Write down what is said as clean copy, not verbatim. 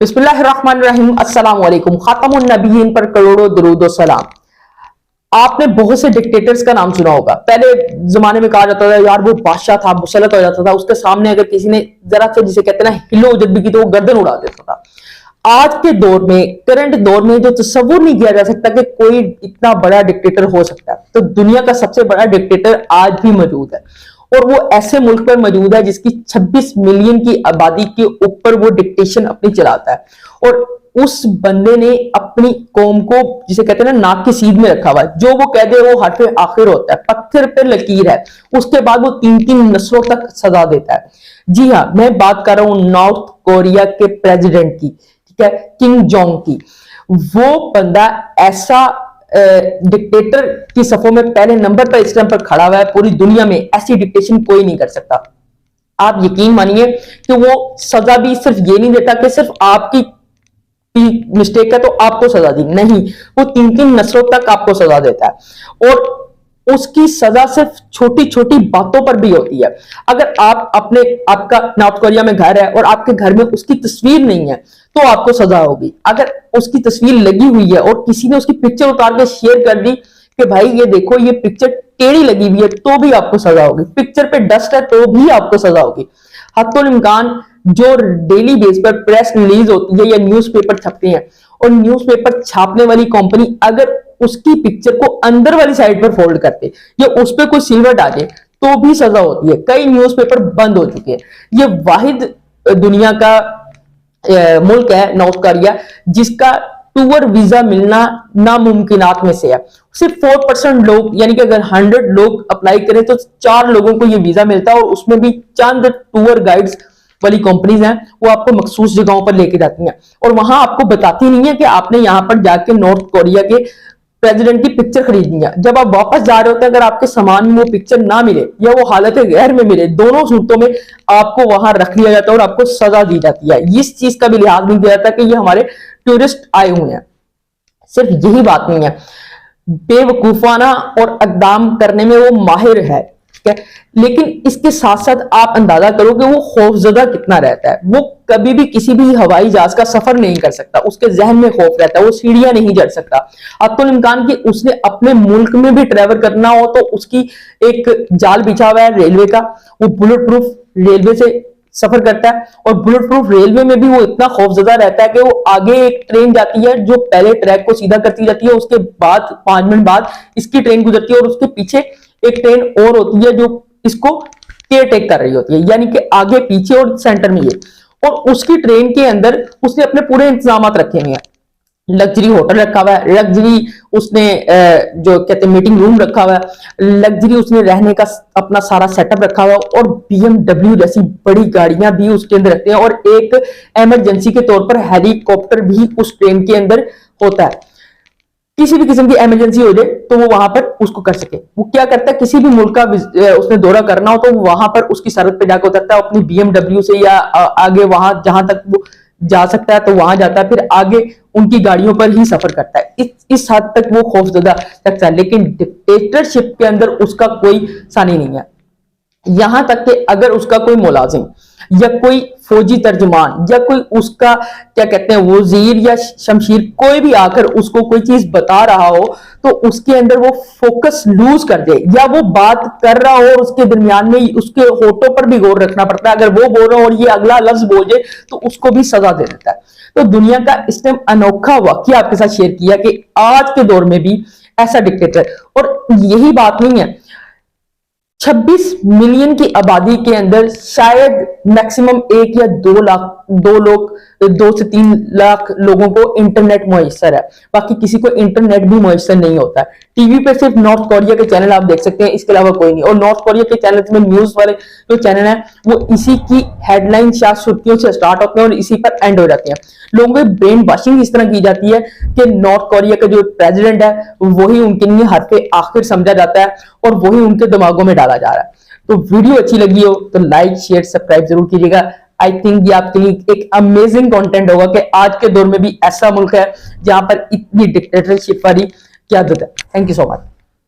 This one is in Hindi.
बिस्मिल्लाहिर्रहमानिर्रहीम। अस्सलाम वालेकुम। खातमुन नबीयीन पर करोड़ों दुरूद और सलाम। आपने बहुत से डिक्टेटर्स का नाम सुना होगा। पहले जमाने में कहा जाता था यार वो बादशाह था, मुसल्लत हो जाता था, उसके सामने अगर किसी ने जरा से जिसे कहते हैं ना हिलो जब भी की तो वो गर्दन उड़ा देता था। आज के दौर में, करंट दौर में जो तस्वुर नहीं किया जा सकता कि कोई इतना बड़ा डिक्टेटर हो सकता है, तो दुनिया का सबसे बड़ा डिक्टेटर आज भी मौजूद है और वो ऐसे मुल्क पर मौजूद है जिसकी 26 मिलियन की आबादी के ऊपर वो डिक्टेशन अपनी चलाता है और उस बंदे ने अपनी कौम को जिसे कहते हैं ना नाक की सीध में रखा हुआ है। जो वो कह दे वो हरफ आखिर होता है, पत्थर पर लकीर है। उसके बाद वो 3-3 नस्लों तक सजा देता है। जी हाँ, मैं बात कर रहा हूं नॉर्थ कोरिया के प्रेसिडेंट की, ठीक है, किम जोंग की। वो बंदा ऐसा डिक्टेटर की सफों में पहले नंबर पर इस टाइम पर खड़ा हुआ है। पूरी दुनिया में ऐसी डिक्टेशन कोई नहीं कर सकता। आप यकीन मानिए कि वो सजा भी सिर्फ ये नहीं देता कि सिर्फ आपकी मिस्टेक है तो आपको सजा दी, नहीं, वो 3-3 नस्लों तक आपको सजा देता है और उसकी सजा सिर्फ छोटी छोटी बातों पर भी होती है। अगर आप आपका नॉर्थ कोरिया में घर है और आपके घर में उसकी तस्वीर नहीं है तो आपको सजा होगी। अगर उसकी तस्वीर लगी हुई है और किसी ने उसकी पिक्चर उतार के शेयर कर दी कि भाई ये देखो ये पिक्चर टेढ़ी लगी हुई है, तो भी आपको सजा होगी। पिक्चर पे डस्ट है तो भी आपको सजा होगी। हत्तुल इम्कान जो डेली बेस पर प्रेस रिलीज होती है या न्यूज़पेपर छपते हैं और न्यूज़पेपर छापने वाली कंपनी अगर उसकी पिक्चर को अंदर वाली साइड पर फोल्ड करते या उस पर कोई सिल्वर डाले तो भी सजा होती है। कई न्यूज़पेपर बंद हो चुके हैं। ये वाहिद दुनिया का मुल्क है नॉर्थ कोरिया जिसका टूर वीजा मिलना नामुमकिनात में से है। सिर्फ 4% लोग, यानी कि अगर 100 लोग अप्लाई करें तो 4 लोगों को ये वीजा मिलता है और उसमें भी चंद टूर गाइड्स वाली कंपनीज हैं, वो आपको मखसूस जगहों पर लेके जाती हैं और वहां आपको बताती नहीं है कि आपने यहां पर जाके नॉर्थ कोरिया के प्रेसिडेंट की पिक्चर खरीदनी है। जब आप वापस जा रहे होते हैं, अगर आपके सामान में वो पिक्चर ना मिले या वो हालत गैर में मिले, दोनों सूरतों में आपको वहां रख लिया जाता है और आपको सजा दी जाती है। इस चीज का भी लिहाज नहीं दिया जाता कि ये हमारे टूरिस्ट आए हुए हैं। सिर्फ यही बात नहीं है, बेवकूफाना और अकदाम करने में वो माहिर है, ठीक है, लेकिन इसके साथ साथ आप अंदाजा करो कि वो खौफजदा कितना रहता है। वो कभी भी किसी भी हवाई जहाज का सफर नहीं कर सकता, उसके जहन में खौफ रहता है, वो सीढ़ियां नहीं चढ़ सकता। अब्दुल इम्कान की उसने अपने मुल्क में भी ट्रेवल करना हो तो उसकी एक जाल बिछा हुआ है रेलवे का, वो बुलेट प्रूफ रेलवे से सफर करता है और बुलेट प्रूफ रेलवे में भी वो इतना खौफजदा रहता है कि वो आगे एक ट्रेन जाती है जो पहले ट्रैक को सीधा करती जाती है, उसके बाद 5 मिनट बाद इसकी ट्रेन गुजरती है और उसके पीछे एक ट्रेन और होती है जो इसको केयर टेक कर रही होती है, यानी कि आगे पीछे और सेंटर में ये। और उसकी ट्रेन के अंदर उसने अपने पूरे इंतजाम रखे हुए हैं। लग्जरी होटल रखा हुआ है, लग्जरी उसने जो कहते हैं मीटिंग रूम रखा हुआ है, लग्जरी उसने रहने का अपना सारा सेटअप रखा हुआ है और BMW जैसी बड़ी गाड़ियां भी उसके अंदर रखते हैं और एक इमरजेंसी के तौर पर हेलीकॉप्टर भी उस ट्रेन के अंदर होता है। किसी भी किस्म की इमरजेंसी हो जाए तो वो वहां पर उसको कर सके। वो क्या करता है, किसी भी मुल्क का उसने दौरा करना हो तो वो वहां पर उसकी सरहद पे जाकर उतरता है अपनी BMW से या आगे वहां जहां तक वो जा सकता है तो वहां जाता है, फिर आगे उनकी गाड़ियों पर ही सफर करता है। इस हद तक वो खौफजदा लगता है, लेकिन डिक्टेटरशिप के अंदर उसका कोई सानी नहीं है। यहां तक कि अगर उसका कोई मुलाजिम या कोई फौजी तर्जुमान या कोई उसका क्या कहते हैं वजीर या शमशीर कोई भी आकर उसको कोई चीज बता रहा हो तो उसके अंदर वो फोकस लूज कर दे या वो बात कर रहा हो और उसके दरमियान में उसके होठों पर भी गौर रखना पड़ता है। अगर वो बोल रहा हो और ये अगला लफ्ज बोल जाए तो उसको भी सजा दे देता है। तो दुनिया का इसने अनोखा वाकया आपके साथ शेयर किया कि आज के दौर में भी ऐसा डिक्टेटर, और यही बात नहीं है, 26 मिलियन की आबादी के अंदर शायद मैक्सिमम 1 या 2 से 3 लाख लोगों को इंटरनेट मुयस्सर है, बाकी किसी को इंटरनेट भी मुयस्सर नहीं होता है। टीवी पे सिर्फ नॉर्थ कोरिया के चैनल आप देख सकते हैं, इसके अलावा कोई नहीं। और नॉर्थ कोरिया के चैनल में न्यूज वाले जो चैनल है वो इसी की हेडलाइन या सुर्खियों से स्टार्ट होते हैं और इसी पर एंड हो जाते हैं। लोगों की ब्रेन वॉशिंग इस तरह की जाती है कि नॉर्थ कोरिया का जो प्रेसिडेंट है वही उनके लिए हरफ आखिर समझा जाता है और वही उनके दिमागों में डाला जा रहा है। तो वीडियो अच्छी लगी हो तो लाइक शेयर सब्सक्राइब जरूर कीजिएगा। आई थिंक ये आपके लिए एक अमेजिंग कंटेंट होगा कि आज के दौर में भी ऐसा मुल्क है जहां पर इतनी डिक्टेटरशिप वाली क़यादत है। Thank you so much.